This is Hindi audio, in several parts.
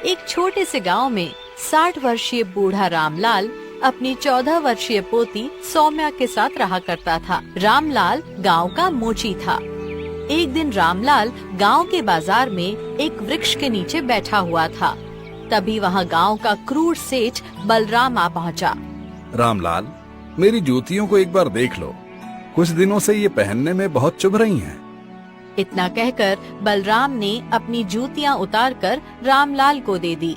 एक छोटे से गांव में 60 वर्षीय बूढ़ा रामलाल अपनी 14 वर्षीय पोती सौम्या के साथ रहा करता था। रामलाल गांव का मोची था। एक दिन रामलाल गांव के बाजार में एक वृक्ष के नीचे बैठा हुआ था। तभी वहां गांव का क्रूर सेठ बलराम आ पहुंचा। रामलाल, मेरी जूतियों को एक बार देख लो। कुछ दिनों से ये पहनने में बहुत चुभ रही हैं। इतना कहकर बलराम ने अपनी जूतियां उतारकर रामलाल को दे दी।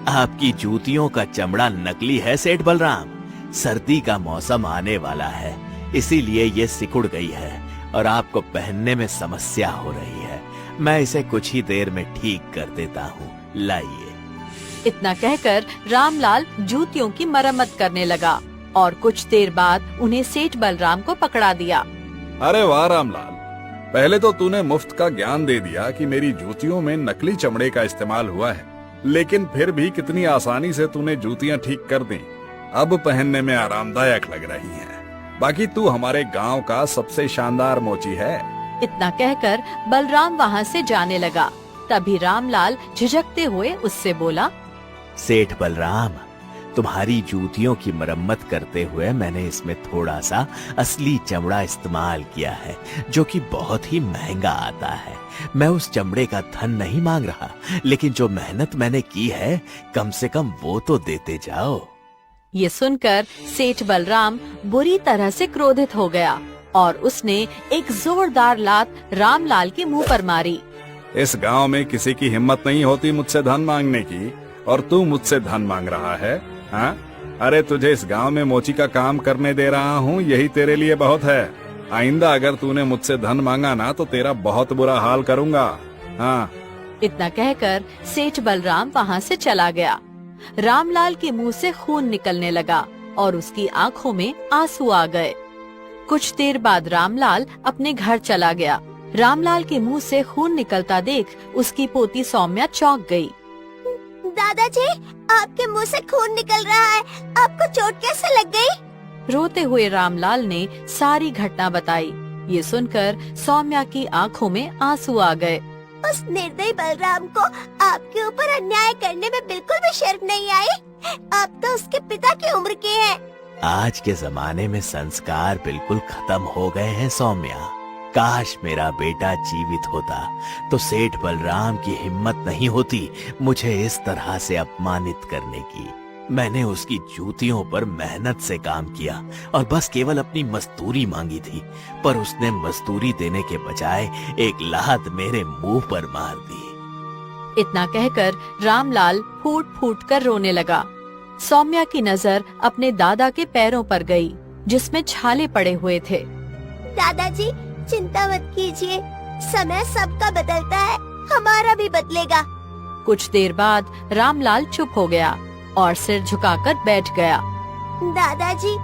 आपकी जूतियों का चमड़ा नकली है सेठ बलराम। सर्दी का मौसम आने वाला है, इसीलिए ये सिकुड़ गई है और आपको पहनने में समस्या हो रही है। मैं इसे कुछ ही देर में ठीक कर देता हूँ, लाइए। इतना कहकर रामलाल जूतियों की मरम्मत करने लगा और कुछ देर बाद उन्हें सेठ बलराम को पकड़ा दिया। अरे वाह रामलाल, पहले तो तूने मुफ्त का ज्ञान दे दिया कि मेरी जूतियों में नकली चमड़े का इस्तेमाल हुआ है, लेकिन फिर भी कितनी आसानी से तूने जूतियां ठीक कर दी। अब पहनने में आरामदायक लग रही हैं। बाकी तू हमारे गांव का सबसे शानदार मोची है। इतना कहकर बलराम वहाँ से जाने लगा। तभी रामलाल झिझकते हुए उससे बोला, सेठ बलराम, तुम्हारी जूतियों की मरम्मत करते हुए मैंने इसमें थोड़ा सा असली चमड़ा इस्तेमाल किया है, जो कि बहुत ही महंगा आता है। मैं उस चमड़े का धन नहीं मांग रहा, लेकिन जो मेहनत मैंने की है कम से कम वो तो देते जाओ। ये सुनकर सेठ बलराम बुरी तरह से क्रोधित हो गया और उसने एक जोरदार लात रामलाल के मुंह पर मारी। इस गांव में किसी की हिम्मत नहीं होती मुझसे धन मांगने की, और तू मुझसे धन मांग रहा है? हाँ? अरे तुझे इस गांव में मोची का काम करने दे रहा हूँ, यही तेरे लिए बहुत है। आइंदा अगर तूने मुझसे धन मांगा ना तो तेरा बहुत बुरा हाल करूँगा। हाँ। इतना कहकर सेठ बलराम वहाँ से चला गया। रामलाल के मुंह से खून निकलने लगा और उसकी आंखों में आंसू आ गए। कुछ देर बाद रामलाल अपने घर चला गया। रामलाल के मुंह से खून निकलता देख उसकी पोती सौम्या चौंक गई। दादाजी, आपके मुंह से खून निकल रहा है, आपको चोट कैसे लग गई? रोते हुए रामलाल ने सारी घटना बताई। ये सुनकर सौम्या की आंखों में आंसू आ गए। उस निर्दयी बलराम को आपके ऊपर अन्याय करने में बिल्कुल भी शर्म नहीं आई। आप तो उसके पिता की उम्र के हैं। आज के जमाने में संस्कार बिल्कुल खत्म हो गए हैं सौम्या। काश मेरा बेटा जीवित होता तो सेठ बलराम की हिम्मत नहीं होती मुझे इस तरह से अपमानित करने की। मैंने उसकी जूतियों पर मेहनत से काम किया और बस केवल अपनी मजदूरी मांगी थी, पर उसने मजदूरी देने के बजाय एक लात मेरे मुंह पर मार दी। इतना कहकर रामलाल फूट फूट कर रोने लगा। सौम्या की नजर अपने दादा के पैरों पर गई, जिसमें छाले पड़े हुए थे। दादाजी, चिंता मत कीजिए, समय सबका बदलता है, हमारा भी बदलेगा। कुछ देर बाद रामलाल चुप हो गया और सिर झुकाकर बैठ गया। दादाजी,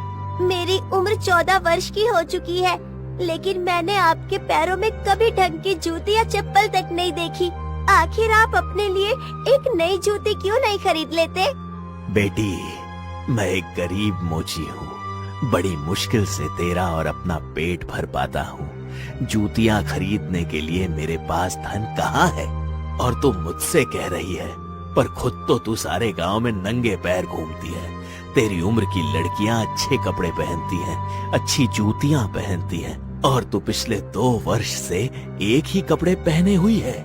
मेरी उम्र 14 वर्ष की हो चुकी है, लेकिन मैंने आपके पैरों में कभी ढंग की जूती या चप्पल तक नहीं देखी। आखिर आप अपने लिए एक नई जूती क्यों नहीं खरीद लेते? बेटी, मैं एक गरीब मोची हूँ। बड़ी मुश्किल से तेरा और अपना पेट भर पाता हूँ। जूतियाँ खरीदने के लिए मेरे पास धन कहाँ है? और तू मुझसे कह रही है, पर खुद तो तू सारे गांव में नंगे पैर घूमती है। तेरी उम्र की लड़कियां अच्छे कपड़े पहनती हैं, अच्छी जूतियां पहनती हैं, और तू पिछले 2 वर्ष से एक ही कपड़े पहने हुई है।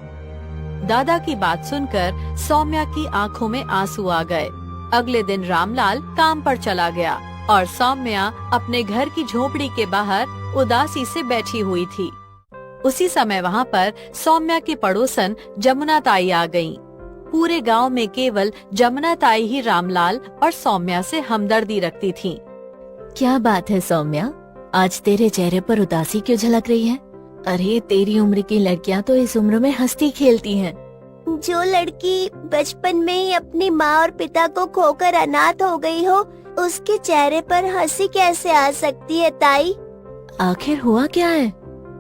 दादा की बात सुनकर सौम्या की आंखों में आंसू आ गए। अगले दिन रामलाल काम पर चला गया और सौम्या अपने घर की झोपड़ी के बाहर उदासी से बैठी हुई थी। उसी समय वहाँ पर सौम्या की पड़ोसन जमुना ताई आ गयीं। पूरे गांव में केवल जमुना ताई ही रामलाल और सौम्या से हमदर्दी रखती थीं। क्या बात है सौम्या, आज तेरे चेहरे पर उदासी क्यों झलक रही है? अरे तेरी उम्र की लड़कियां तो इस उम्र में हंसती खेलती हैं। जो लड़की बचपन में ही अपनी माँ और पिता को खोकर अनाथ हो गई हो, उसके चेहरे पर हंसी कैसे आ सकती है ताई? आखिर हुआ क्या है?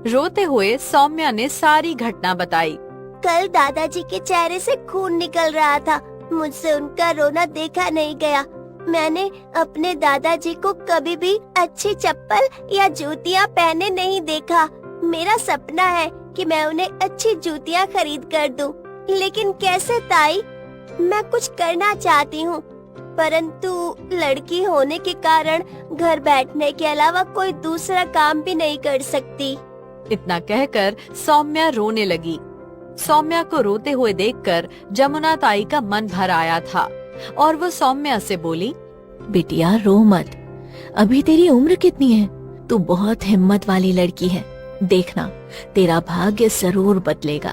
रोते हुए सौम्या ने सारी घटना बताई। कल दादाजी के चेहरे से खून निकल रहा था, मुझसे उनका रोना देखा नहीं गया। मैंने अपने दादाजी को कभी भी अच्छी चप्पल या जूतियाँ पहने नहीं देखा। मेरा सपना है कि मैं उन्हें अच्छी जूतियाँ खरीद कर दूं, लेकिन कैसे ताई? मैं कुछ करना चाहती हूँ, परंतु लड़की होने के कारण घर बैठने के अलावा कोई दूसरा काम भी नहीं कर सकती। इतना कहकर सौम्या रोने लगी। सौम्या को रोते हुए देखकर जमुना ताई का मन भर आया था और वो सौम्या से बोली, बिटिया रो मत, अभी तेरी उम्र कितनी है? तू बहुत हिम्मत वाली लड़की है, देखना तेरा भाग्य जरूर बदलेगा।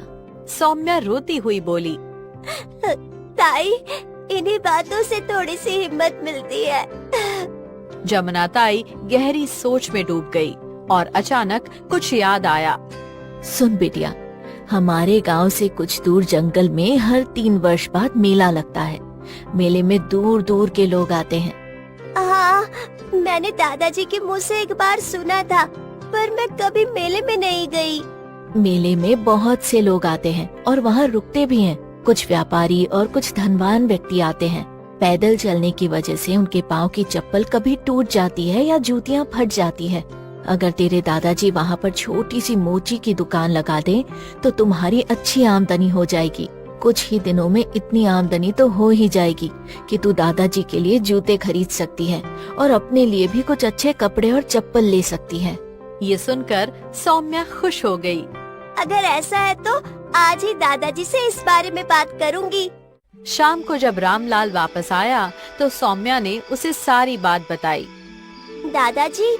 सौम्या रोती हुई बोली, ताई, इन्हीं बातों से थोड़ी सी हिम्मत मिलती है। जमुना ताई गहरी सोच में डूब गई और अचानक कुछ याद आया। सुन बिटिया, हमारे गांव से कुछ दूर जंगल में हर 3 वर्ष बाद मेला लगता है। मेले में दूर दूर के लोग आते हैं। हाँ, मैंने दादाजी के मुँह से एक बार सुना था, पर मैं कभी मेले में नहीं गई। मेले में बहुत से लोग आते हैं और वहाँ रुकते भी हैं। कुछ व्यापारी और कुछ धनवान व्यक्ति आते हैं। पैदल चलने की वजह से उनके पाँव की चप्पल कभी टूट जाती है या जूतियाँ फट जाती है। अगर तेरे दादाजी वहाँ पर छोटी सी मोची की दुकान लगा दें तो तुम्हारी अच्छी आमदनी हो जाएगी। कुछ ही दिनों में इतनी आमदनी तो हो ही जाएगी कि तू दादाजी के लिए जूते खरीद सकती है और अपने लिए भी कुछ अच्छे कपड़े और चप्पल ले सकती है। ये सुनकर सौम्या खुश हो गई। अगर ऐसा है तो आज ही दादाजी से इस बारे में बात करूंगी। शाम को जब रामलाल वापस आया तो सौम्या ने उसे सारी बात बताई। दादाजी,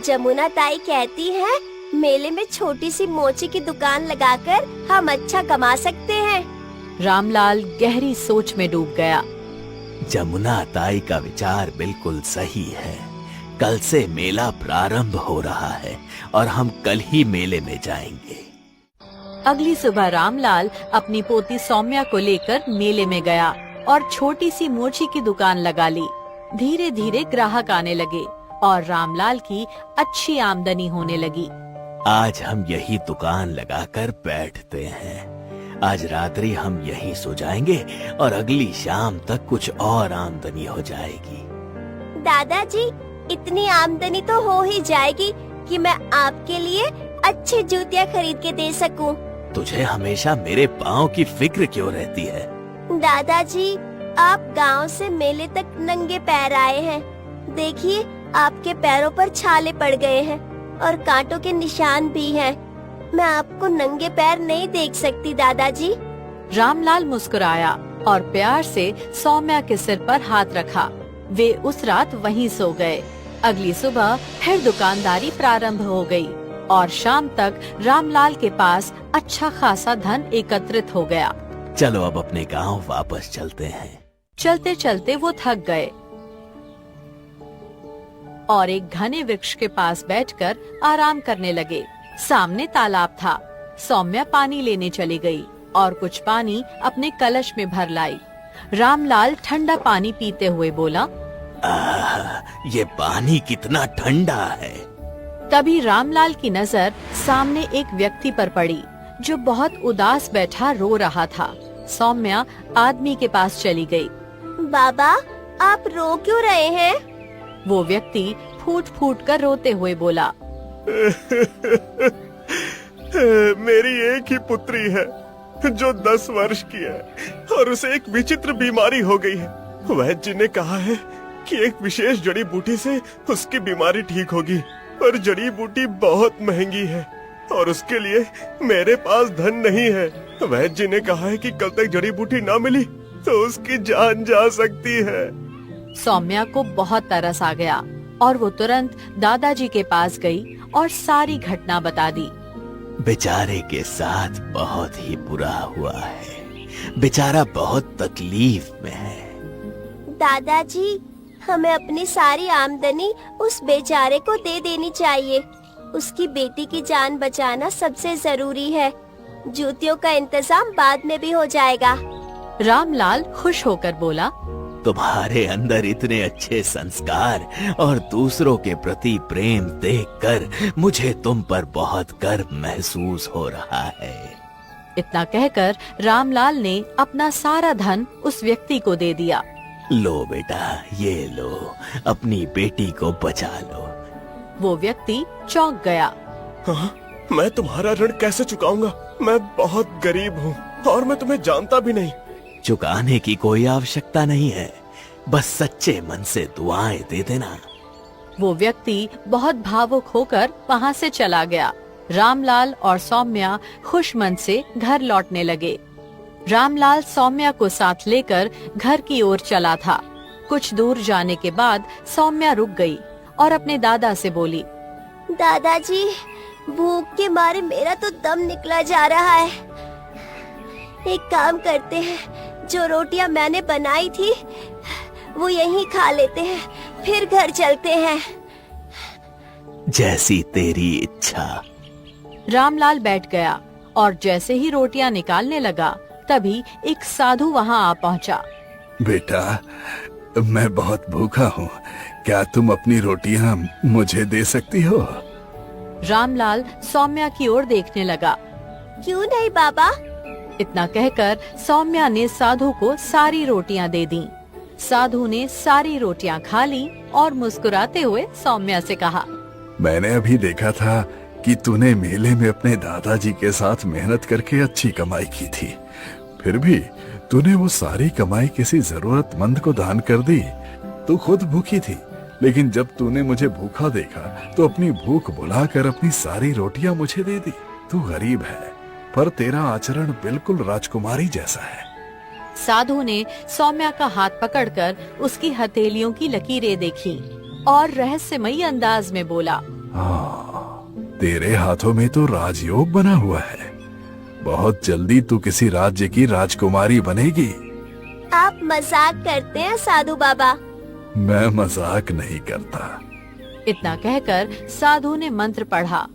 जमुना ताई कहती है मेले में छोटी सी मोची की दुकान लगाकर हम अच्छा कमा सकते हैं। रामलाल गहरी सोच में डूब गया। जमुना ताई का विचार बिल्कुल सही है। कल से मेला प्रारंभ हो रहा है और हम कल ही मेले में जाएंगे। अगली सुबह रामलाल अपनी पोती सौम्या को लेकर मेले में गया और छोटी सी मोची की दुकान लगा ली। धीरे धीरे ग्राहक आने लगे और रामलाल की अच्छी आमदनी होने लगी। आज हम यही दुकान लगाकर बैठते हैं। आज रात्रि हम यहीं सो जाएंगे और अगली शाम तक कुछ और आमदनी हो जाएगी। दादाजी, इतनी आमदनी तो हो ही जाएगी कि मैं आपके लिए अच्छी जूतियाँ खरीद के दे सकूं। तुझे हमेशा मेरे पाँव की फिक्र क्यों रहती है? दादाजी, आप गांव से मेले तक नंगे पैर आए हैं। देखिए, आपके पैरों पर छाले पड़ गए हैं और कांटों के निशान भी हैं। मैं आपको नंगे पैर नहीं देख सकती दादाजी। रामलाल मुस्कुराया और प्यार से सौम्या के सिर पर हाथ रखा। वे उस रात वहीं सो गए। अगली सुबह फिर दुकानदारी प्रारंभ हो गई और शाम तक रामलाल के पास अच्छा खासा धन एकत्रित हो गया। चलो अब अपने गांव वापस चलते हैं। चलते चलते वो थक गए और एक घने वृक्ष के पास बैठकर आराम करने लगे। सामने तालाब था। सौम्या पानी लेने चली गई और कुछ पानी अपने कलश में भर लाई। रामलाल ठंडा पानी पीते हुए बोला, ये पानी कितना ठंडा है। तभी रामलाल की नजर सामने एक व्यक्ति पर पड़ी जो बहुत उदास बैठा रो रहा था। सौम्या आदमी के पास चली गई। बाबा, आप रो क्यों रहे हैं? वो व्यक्ति फूट फूट कर रोते हुए बोला, मेरी एक ही पुत्री है जो 10 वर्ष की है और उसे एक विचित्र बीमारी हो गई है। वैद्य जी ने कहा है कि एक विशेष जड़ी बूटी से उसकी बीमारी ठीक होगी, पर जड़ी बूटी बहुत महंगी है और उसके लिए मेरे पास धन नहीं है। वैद्य जी ने कहा है कि कल तक जड़ी बूटी ना मिली तो उसकी जान जा सकती है। सौम्या को बहुत तरस आ गया और वो तुरंत दादाजी के पास गई और सारी घटना बता दी। बेचारे के साथ बहुत ही बुरा हुआ है। बेचारा बहुत तकलीफ में है। दादाजी, हमें अपनी सारी आमदनी उस बेचारे को दे देनी चाहिए। उसकी बेटी की जान बचाना सबसे जरूरी है। जूतियों का इंतजाम बाद में भी हो जाएगा। रामलाल खुश होकर बोला, तुम्हारे अंदर इतने अच्छे संस्कार और दूसरों के प्रति प्रेम देखकर मुझे तुम पर बहुत गर्व महसूस हो रहा है। इतना कहकर रामलाल ने अपना सारा धन उस व्यक्ति को दे दिया। लो बेटा, ये लो, अपनी बेटी को बचा लो। वो व्यक्ति चौंक गया। हाँ, मैं तुम्हारा ऋण कैसे चुकाऊंगा? मैं बहुत गरीब हूँ और मैं तुम्हें जानता भी नहीं। चुकाने की कोई आवश्यकता नहीं है, बस सच्चे मन से दुआएं दे देना। वो व्यक्ति बहुत भावुक होकर वहाँ से चला गया। रामलाल और सौम्या खुश मन से घर लौटने लगे। रामलाल सौम्या को साथ लेकर घर की ओर चला था। कुछ दूर जाने के बाद सौम्या रुक गई और अपने दादा से बोली, दादाजी, भूख के मारे मेरा तो दम निकला जा रहा है। एक काम करते हैं, जो रोटियां मैंने बनाई थी वो यहीं खा लेते हैं, फिर घर चलते हैं। जैसी तेरी इच्छा। रामलाल बैठ गया और जैसे ही रोटियां निकालने लगा तभी एक साधु वहां आ पहुंचा। बेटा, मैं बहुत भूखा हूँ, क्या तुम अपनी रोटियां मुझे दे सकती हो? रामलाल सौम्या की ओर देखने लगा। क्यों नहीं बाबा। इतना कहकर सौम्या ने साधु को सारी रोटियां दे दी। साधु ने सारी रोटियां खा ली और मुस्कुराते हुए सौम्या से कहा, मैंने अभी देखा था कि तूने मेले में अपने दादाजी के साथ मेहनत करके अच्छी कमाई की थी, फिर भी तूने वो सारी कमाई किसी जरूरतमंद को दान कर दी। तू खुद भूखी थी, लेकिन जब तूने मुझे भूखा देखा तो अपनी भूख बुलाकर अपनी सारी रोटियां मुझे दे दी। तू गरीब है, पर तेरा आचरण बिल्कुल राजकुमारी जैसा है। साधु ने सौम्या का हाथ पकड़कर उसकी हथेलियों की लकीरें देखी और रहस्यमयी अंदाज में बोला, तेरे हाथों में तो राजयोग बना हुआ है। बहुत जल्दी तू किसी राज्य की राजकुमारी बनेगी। आप मजाक करते हैं साधु बाबा। मैं मजाक नहीं करता। इतना कहकर साधु ने मंत्र पढ़ा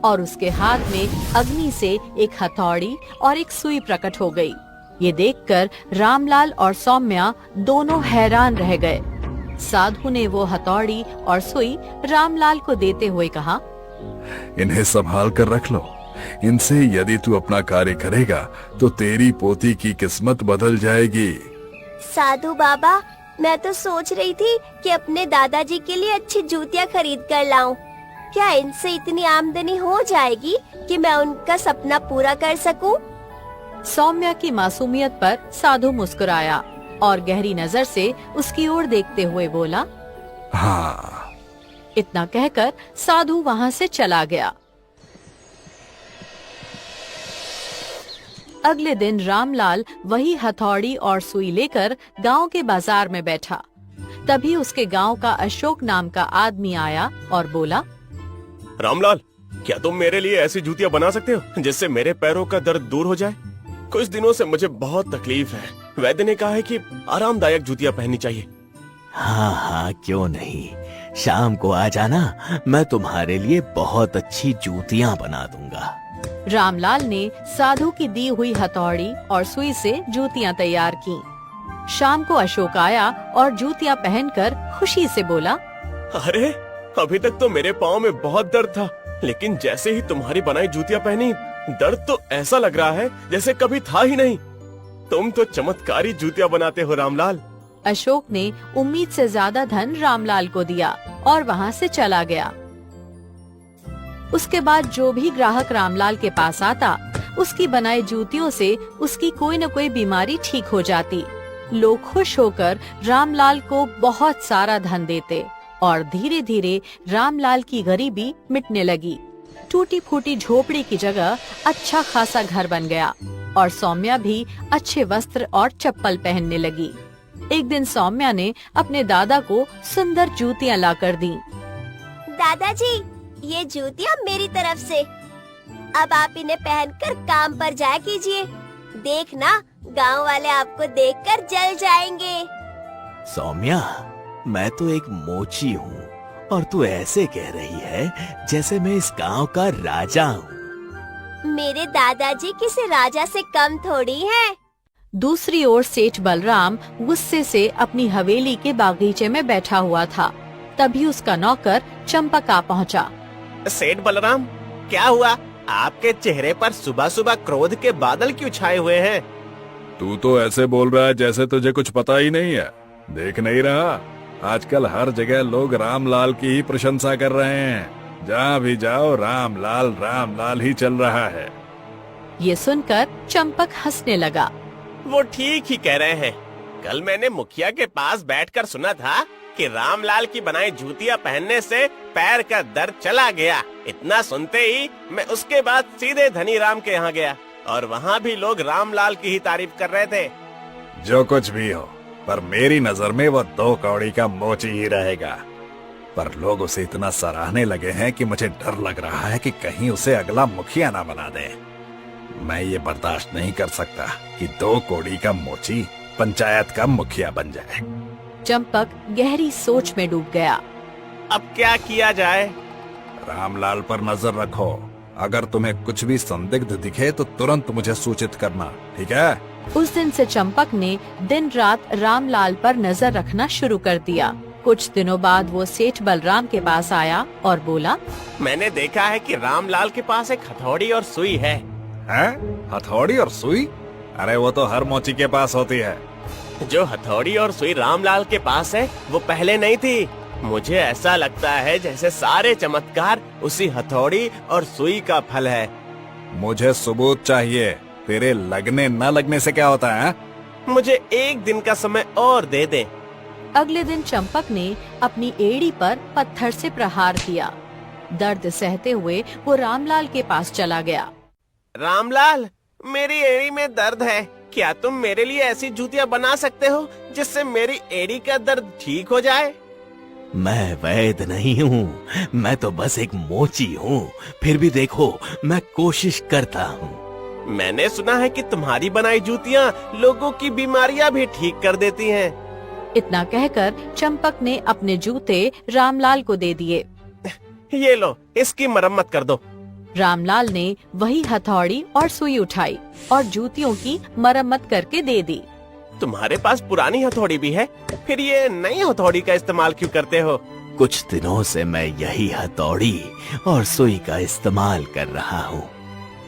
और उसके हाथ में अग्नि से एक हथौड़ी और एक सुई प्रकट हो गई। ये देखकर रामलाल और सौम्या दोनों हैरान रह गए। साधु ने वो हथौड़ी और सुई रामलाल को देते हुए कहा, इन्हें संभाल कर रख लो। इनसे यदि तू अपना कार्य करेगा तो तेरी पोती की किस्मत बदल जाएगी। साधु बाबा, मैं तो सोच रही थी कि अपने दादाजी के लिए अच्छी जूतियाँ खरीद कर लाऊं। क्या इनसे इतनी आमदनी हो जाएगी कि मैं उनका सपना पूरा कर सकूं? सौम्या की मासूमियत पर साधु मुस्कुराया और गहरी नजर से उसकी ओर देखते हुए बोला, हाँ। इतना कहकर साधु वहाँ से चला गया। अगले दिन रामलाल वही हथौड़ी और सुई लेकर गांव के बाजार में बैठा। तभी उसके गांव का अशोक नाम का आदमी आया और बोला, रामलाल, क्या तुम मेरे लिए ऐसी जूतियां बना सकते हो जिससे मेरे पैरों का दर्द दूर हो जाए? कुछ दिनों से मुझे बहुत तकलीफ है। वैद्य ने कहा है कि आरामदायक जूतियां पहननी चाहिए। हाँ हाँ, क्यों नहीं। शाम को आ जाना, मैं तुम्हारे लिए बहुत अच्छी जूतियां बना दूंगा। रामलाल ने साधु की दी हुई हथौड़ी और सुई से जूतियां तैयार की। शाम को अशोक आया और जूतियां पहनकर खुशी से बोला, अरे, अभी तक तो मेरे पाँव में बहुत दर्द था, लेकिन जैसे ही तुम्हारी बनाई जूतियां पहनी, दर्द तो ऐसा लग रहा है जैसे कभी था ही नहीं। तुम तो चमत्कारी जूतियां बनाते हो रामलाल। अशोक ने उम्मीद से ज्यादा धन रामलाल को दिया और वहाँ से चला गया। उसके बाद जो भी ग्राहक रामलाल के पास आता, उसकी बनाई जूतियों से उसकी कोई न कोई बीमारी ठीक हो जाती। लोग खुश होकर रामलाल को बहुत सारा धन देते और धीरे धीरे रामलाल की गरीबी मिटने लगी। टूटी फूटी झोपड़ी की जगह अच्छा खासा घर बन गया और सौम्या भी अच्छे वस्त्र और चप्पल पहनने लगी। एक दिन सौम्या ने अपने दादा को सुंदर जूतियां लाकर दी। दादाजी, ये जूतियाँ मेरी तरफ से। अब आप इन्हें पहनकर काम पर जाया कीजिए। देखना, गांव वाले आपको देखकर जल जाएंगे। सौम्या, मैं तो एक मोची हूँ और तू ऐसे कह रही है जैसे मैं इस गांव का राजा हूँ। मेरे दादाजी किसी राजा से कम थोड़ी हैं। दूसरी ओर सेठ बलराम गुस्से से अपनी हवेली के बागीचे में बैठा हुआ था। तभी उसका नौकर चंपक आ पहुँचा। सेठ बलराम, क्या हुआ? आपके चेहरे पर सुबह सुबह क्रोध के बादल क्यों छाए हुए हैं? तू तो ऐसे बोल रहा है जैसे तुझे कुछ पता ही नहीं है। देख नहीं रहा, आजकल हर जगह लोग रामलाल की ही प्रशंसा कर रहे हैं। जहाँ भी जाओ रामलाल रामलाल ही चल रहा है। ये सुनकर चंपक हंसने लगा। वो ठीक ही कह रहे हैं। कल मैंने मुखिया के पास बैठकर सुना था कि रामलाल की बनाई जूतियाँ पहनने से पैर का दर्द चला गया। इतना सुनते ही मैं उसके बाद सीधे धनी राम के यहाँ गया और वहाँ भी लोग रामलाल की ही तारीफ कर रहे थे। जो कुछ भी हो, पर मेरी नजर में वो 2 कौड़ी का मोची ही रहेगा। पर लोग उसे इतना सराहने लगे हैं कि मुझे डर लग रहा है कि कहीं उसे अगला मुखिया ना बना दे। मैं ये बर्दाश्त नहीं कर सकता कि 2 कौड़ी का मोची पंचायत का मुखिया बन जाए। चंपक गहरी सोच में डूब गया। अब क्या किया जाए? रामलाल पर नजर रखो। अगर तुम्हें कुछ भी संदिग्ध दिखे तो तुरंत मुझे सूचित करना, ठीक है? उस दिन से चंपक ने दिन रात रामलाल पर नजर रखना शुरू कर दिया। कुछ दिनों बाद वो सेठ बलराम के पास आया और बोला, मैंने देखा है कि रामलाल के पास एक हथौड़ी और सुई है। हैं? हथौड़ी और सुई? अरे वो तो हर मोची के पास होती है। जो हथौड़ी और सुई रामलाल के पास है वो पहले नहीं थी। मुझे ऐसा लगता है जैसे सारे चमत्कार उसी हथौड़ी और सुई का फल है। मुझे सबूत चाहिए। तेरे लगने न लगने से क्या होता है? मुझे 1 दिन का समय और दे दे। अगले दिन चंपक ने अपनी एड़ी पर पत्थर से प्रहार किया। दर्द सहते हुए वो रामलाल के पास चला गया। रामलाल, मेरी एड़ी में दर्द है। क्या तुम मेरे लिए ऐसी जूतियाँ बना सकते हो जिससे मेरी एड़ी का दर्द ठीक हो जाए? मैं वैद्य नहीं हूँ, मैं तो बस एक मोची हूँ। फिर भी देखो, मैं कोशिश करता हूँ। मैंने सुना है कि तुम्हारी बनाई जूतियाँ लोगों की बीमारियाँ भी ठीक कर देती हैं। इतना कहकर चंपक ने अपने जूते रामलाल को दे दिए। ये लो, इसकी मरम्मत कर दो। रामलाल ने वही हथौड़ी और सुई उठाई और जूतियों की मरम्मत करके दे दी। तुम्हारे पास पुरानी हथौड़ी भी है, फिर ये नई हथौड़ी का इस्तेमाल क्यों करते हो? कुछ दिनों से मैं यही हथौड़ी और सुई का इस्तेमाल कर रहा हूँ।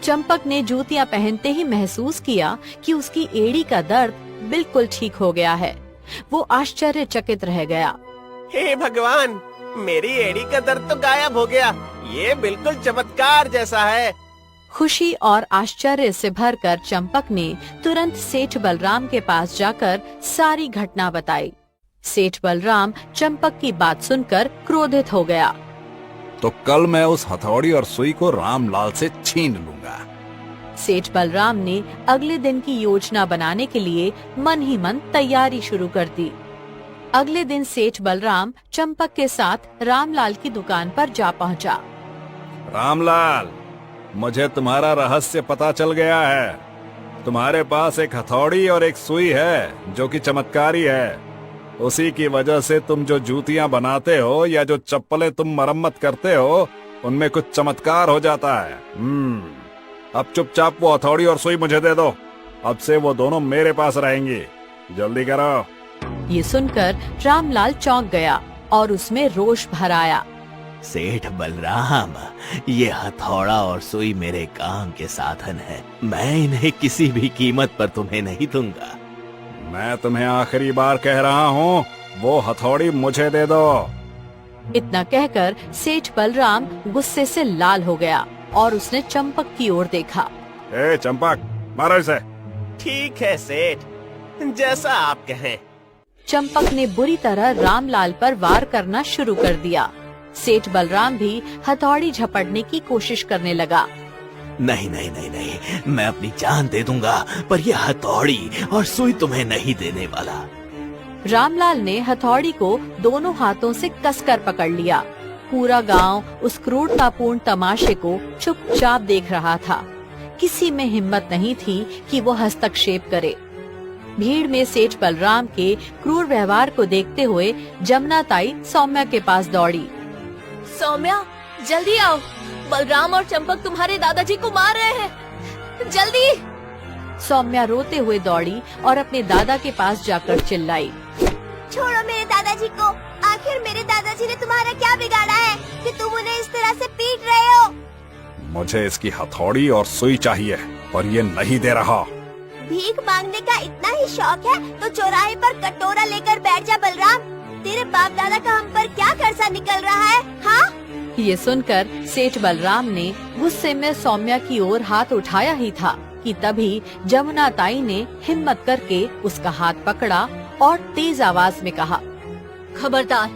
चंपक ने जूतियाँ पहनते ही महसूस किया कि उसकी एड़ी का दर्द बिल्कुल ठीक हो गया है। वो आश्चर्यचकित रह गया। हे भगवान, मेरी एड़ी का दर्द तो गायब हो गया। ये बिल्कुल चमत्कार जैसा है। खुशी और आश्चर्य से भरकर चंपक ने तुरंत सेठ बलराम के पास जाकर सारी घटना बताई। सेठ बलराम चंपक की बात सुनकर क्रोधित हो गया। तो कल मैं उस हथौड़ी और सुई को रामलाल से छीन लूंगा। सेठ बलराम ने अगले दिन की योजना बनाने के लिए मन ही मन तैयारी शुरू कर दी। अगले दिन सेठ बलराम चंपक के साथ रामलाल की दुकान पर जा पहुंचा। रामलाल, मुझे तुम्हारा रहस्य पता चल गया है। तुम्हारे पास एक हथौड़ी और एक सुई है जो कि चमत्कारी है। उसी की वजह से तुम जो जूतियां बनाते हो या जो चप्पलें तुम मरम्मत करते हो, उनमें कुछ चमत्कार हो जाता है। अब चुपचाप वो हथौड़ी और सुई मुझे दे दो। अब से वो दोनों मेरे पास रहेंगी। जल्दी करो। ये सुनकर रामलाल चौंक गया और उसमें रोष भर आया। सेठ बलराम, ये हथौड़ा और सुई मेरे काम के साधन है। मैं इन्हें किसी भी कीमत पर तुम्हें नहीं दूंगा। मैं तुम्हें आखिरी बार कह रहा हूँ, वो हथौड़ी मुझे दे दो। इतना कहकर सेठ बलराम गुस्से से लाल हो गया और उसने चंपक की ओर देखा। ए चंपक, मारो इसे। ठीक है सेठ, जैसा आप कहें। चंपक ने बुरी तरह रामलाल पर वार करना शुरू कर दिया। सेठ बलराम भी हथौड़ी झपटने की कोशिश करने लगा। नहीं नहीं नहीं नहीं, मैं अपनी जान दे दूंगा, पर यह हथौड़ी और सुई तुम्हें नहीं देने वाला। रामलाल ने हथौड़ी को दोनों हाथों से कसकर पकड़ लिया। पूरा गांव उस क्रूरतापूर्ण तमाशे को चुपचाप देख रहा था। किसी में हिम्मत नहीं थी कि वो हस्तक्षेप करे। भीड़ में सेठ बलराम के क्रूर व्यवहार को देखते हुए जमुना ताई सौम्या के पास दौड़ी। सौम्या, जल्दी आओ, बलराम और चंपक तुम्हारे दादाजी को मार रहे हैं, जल्दी। सौम्या रोते हुए दौड़ी और अपने दादा के पास जाकर चिल्लाई। छोड़ो मेरे दादाजी को। आखिर मेरे दादाजी ने तुम्हारा क्या बिगाड़ा है कि तुम उन्हें इस तरह से पीट रहे हो? मुझे इसकी हथौड़ी और सुई चाहिए और ये नहीं दे रहा। भीख मांगने का इतना ही शौक है तो चौराहे पर कटोरा लेकर बैठ जा बलराम। तेरे बाप दादा का हम पर क्या कर्जा निकल रहा है? हाँ? ये सुनकर सेठ बलराम ने गुस्से में सौम्या की ओर हाथ उठाया ही था कि तभी जमुना ताई ने हिम्मत करके उसका हाथ पकड़ा और तेज आवाज में कहा, खबरदार,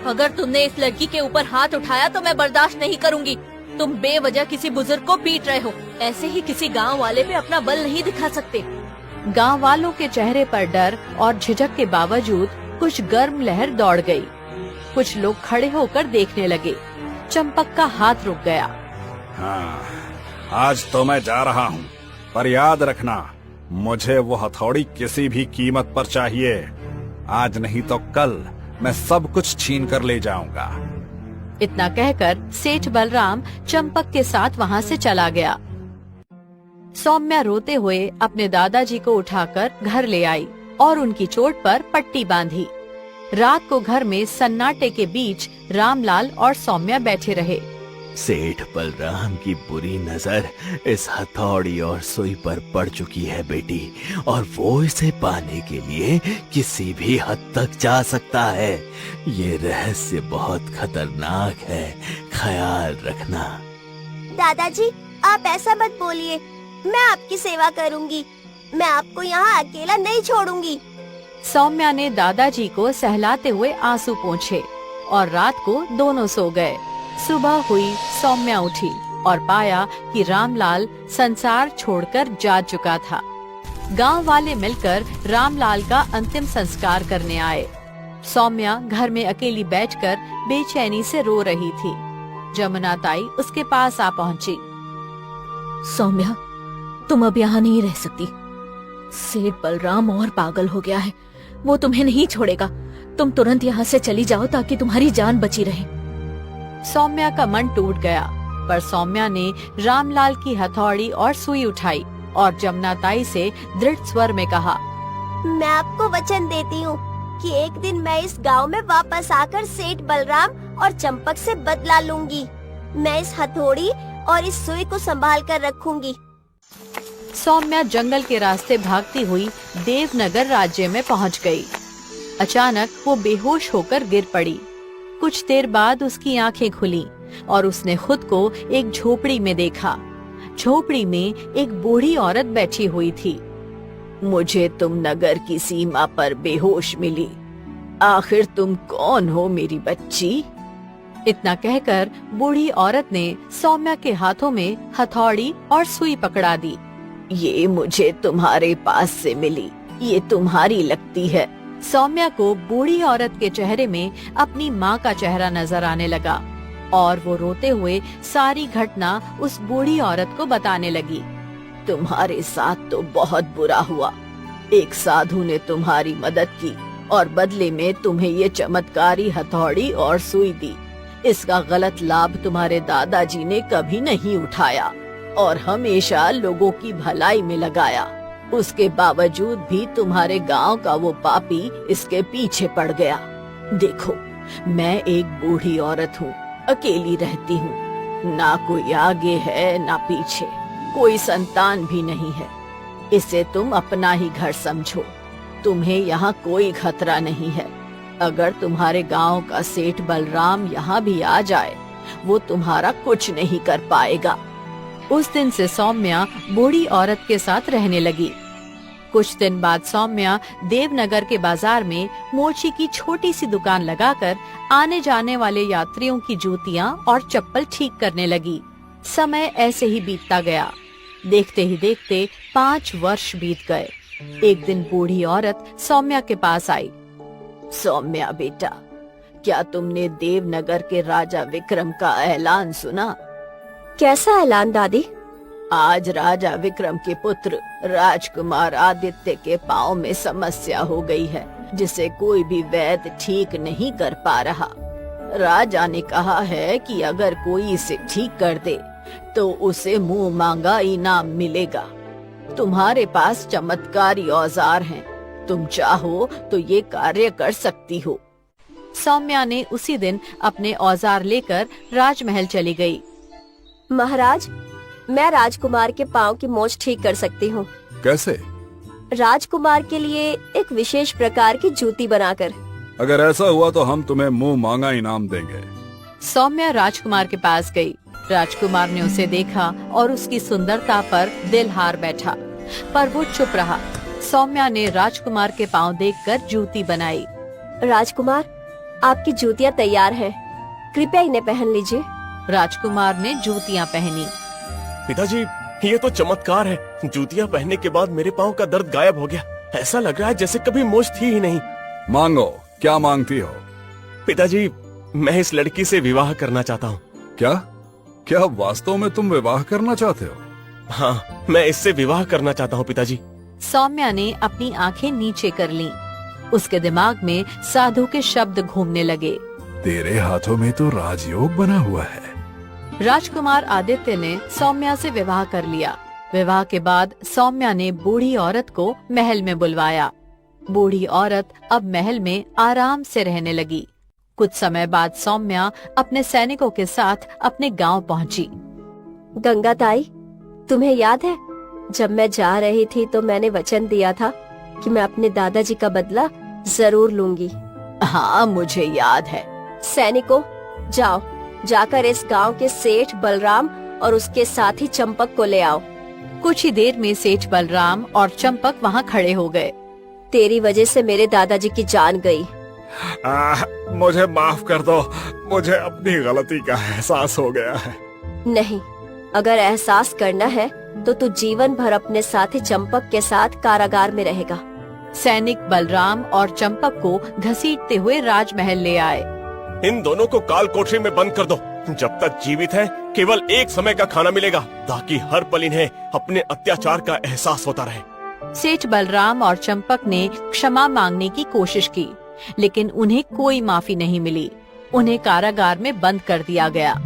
अगर तुमने इस लड़की के ऊपर हाथ उठाया तो मैं बर्दाश्त नहीं करूंगी। तुम बेवजह किसी बुजुर्ग को पीट रहे हो। ऐसे ही किसी गांव वाले पे अपना बल नहीं दिखा सकते। गांव वालों के चेहरे पर डर और झिझक के बावजूद कुछ गर्म लहर दौड़ गई। कुछ लोग खड़े होकर देखने लगे। चंपक का हाथ रुक गया। हाँ, आज तो मैं जा रहा हूँ, पर याद रखना, मुझे वो हथौड़ी किसी भी कीमत पर चाहिए। आज नहीं तो कल मैं सब कुछ छीन कर ले जाऊंगा। इतना कहकर सेठ बलराम चंपक के साथ वहाँ से चला गया। सौम्या रोते हुए अपने दादाजी को उठाकर घर ले आई और उनकी चोट पर पट्टी बांधी। रात को घर में सन्नाटे के बीच रामलाल और सौम्या बैठे रहे। सेठ बलराम की बुरी नजर इस हथौड़ी और सुई पर पड़ चुकी है बेटी, और वो इसे पाने के लिए किसी भी हद तक जा सकता है। ये रहस्य बहुत खतरनाक है, ख्याल रखना। दादाजी, आप ऐसा मत बोलिए, मैं आपकी सेवा करूंगी। मैं आपको यहाँ अकेला नहीं छोड़ूंगी। सौम्या ने दादाजी को सहलाते हुए आंसू पोंछे और रात को दोनों सो गए। सुबह हुई, सौम्या उठी और पाया कि रामलाल संसार छोड़कर जा चुका था। गांव वाले मिलकर रामलाल का अंतिम संस्कार करने आए। सौम्या घर में अकेली बैठकर बेचैनी से रो रही थी। जमुना ताई उसके पास आ पहुंची। सौम्या, तुम अब यहाँ नहीं रह सकती। सेठ बलराम और पागल हो गया है। वो तुम्हें नहीं छोड़ेगा। तुम तुरंत यहाँ से चली जाओ ताकि तुम्हारी जान बची रहे। सौम्या का मन टूट गया, पर सौम्या ने रामलाल की हथौड़ी और सुई उठाई और जमुना ताई से दृढ़ स्वर में कहा, मैं आपको वचन देती हूँ कि एक दिन मैं इस गांव में वापस आकर सेठ बलराम और चंपक से बदला लूंगी। मैं इस हथौड़ी और इस सुई को संभाल कर रखूंगी। सौम्या जंगल के रास्ते भागती हुई देवनगर राज्य में पहुंच गई। अचानक वो बेहोश होकर गिर पड़ी। कुछ देर बाद उसकी आंखें खुली और उसने खुद को एक झोपड़ी में देखा। झोपड़ी में एक बूढ़ी औरत बैठी हुई थी। मुझे तुम नगर की सीमा पर बेहोश मिली। आखिर तुम कौन हो मेरी बच्ची? इतना कहकर बूढ़ी औरत ने सौम्या के हाथों में हथौड़ी और सुई पकड़ा दी। ये मुझे तुम्हारे पास से मिली, ये तुम्हारी लगती है। सौम्या को बूढ़ी औरत के चेहरे में अपनी माँ का चेहरा नजर आने लगा और वो रोते हुए सारी घटना उस बूढ़ी औरत को बताने लगी। तुम्हारे साथ तो बहुत बुरा हुआ। एक साधु ने तुम्हारी मदद की और बदले में तुम्हें ये चमत्कारी हथौड़ी और सुई दी। इसका गलत लाभ तुम्हारे दादाजी ने कभी नहीं उठाया और हमेशा लोगों की भलाई में लगाया। उसके बावजूद भी तुम्हारे गांव का वो पापी इसके पीछे पड़ गया। देखो, मैं एक बूढ़ी औरत हूँ, अकेली रहती हूँ। ना कोई आगे है ना पीछे, कोई संतान भी नहीं है। इसे तुम अपना ही घर समझो। तुम्हें यहाँ कोई खतरा नहीं है। अगर तुम्हारे गांव का सेठ बलराम यहाँ भी आ जाए, वो तुम्हारा कुछ नहीं कर पाएगा। उस दिन से सौम्या बूढ़ी औरत के साथ रहने लगी। कुछ दिन बाद सौम्या देवनगर के बाजार में मोची की छोटी सी दुकान लगाकर आने जाने वाले यात्रियों की जूतियां और चप्पल ठीक करने लगी। समय ऐसे ही बीतता गया। देखते ही देखते 5 वर्ष बीत गए। एक दिन बूढ़ी औरत सौम्या के पास आई। सौम्या बेटा, क्या तुमने देवनगर के राजा विक्रम का ऐलान सुना? कैसा ऐलान दादी? आज राजा विक्रम के पुत्र राजकुमार आदित्य के पाँव में समस्या हो गई है, जिसे कोई भी वैद्य ठीक नहीं कर पा रहा। राजा ने कहा है कि अगर कोई इसे ठीक कर दे तो उसे मुंह मांगा इनाम मिलेगा। तुम्हारे पास चमत्कारी औजार हैं, तुम चाहो तो ये कार्य कर सकती हो। सौम्या ने उसी दिन अपने औजार लेकर राजमहल चली गई। महाराज, मैं राजकुमार के पाँव की मोच ठीक कर सकती हूँ। कैसे? राजकुमार के लिए एक विशेष प्रकार की जूती बनाकर। अगर ऐसा हुआ तो हम तुम्हें मुंह मांगा इनाम देंगे। सौम्या राजकुमार के पास गई राजकुमार ने उसे देखा और उसकी सुंदरता पर दिल हार बैठा, पर वो चुप रहा। सौम्या ने राजकुमार के पाँव देखकर जूती बनाई। राजकुमार, आपकी जूतियाँ तैयार हैं। कृपया इन्हें पहन लीजिए। राजकुमार ने जूतियाँ पहनी। पिताजी, ये तो चमत्कार है। जूतियाँ पहनने के बाद मेरे पाँव का दर्द गायब हो गया। ऐसा लग रहा है जैसे कभी मोच थी ही नहीं। मांगो, क्या मांगती हो? पिताजी, मैं इस लड़की से विवाह करना चाहता हूँ। क्या क्या वास्तव में तुम विवाह करना चाहते हो? हाँ, मैं इससे विवाह करना चाहता हूँ पिताजी। सौम्या ने अपनी आंखें नीचे कर लीं। उसके दिमाग में साधु के शब्द घूमने लगे। तेरे हाथों में तो राजयोग बना हुआ है। राजकुमार आदित्य ने सौम्या से विवाह कर लिया। विवाह के बाद सौम्या ने बूढ़ी औरत को महल में बुलवाया। बूढ़ी औरत अब महल में आराम से रहने लगी। कुछ समय बाद सौम्या अपने सैनिकों के साथ अपने गांव पहुंची। गंगा ताई, तुम्हें याद है जब मैं जा रही थी तो मैंने वचन दिया था कि मैं अपने दादाजी का बदला जरूर लूंगी। हाँ, मुझे याद है। सैनिकों, जाओ, जाकर इस गांव के सेठ बलराम और उसके साथी चंपक को ले आओ। कुछ ही देर में सेठ बलराम और चंपक वहाँ खड़े हो गए। तेरी वजह से मेरे दादाजी की जान गई। मुझे माफ कर दो, मुझे अपनी गलती का एहसास हो गया है। नहीं, अगर एहसास करना है तो तू जीवन भर अपने साथी चंपक के साथ कारागार में रहेगा। सैनिक बलराम और चंपक को घसीटते हुए राजमहल ले आए। इन दोनों को काल कोठरी में बंद कर दो। जब तक जीवित है केवल एक समय का खाना मिलेगा, ताकि हर पल इन्हें अपने अत्याचार का एहसास होता रहे। सेठ बलराम और चंपक ने क्षमा मांगने की कोशिश की, लेकिन उन्हें कोई माफी नहीं मिली। उन्हें कारागार में बंद कर दिया गया।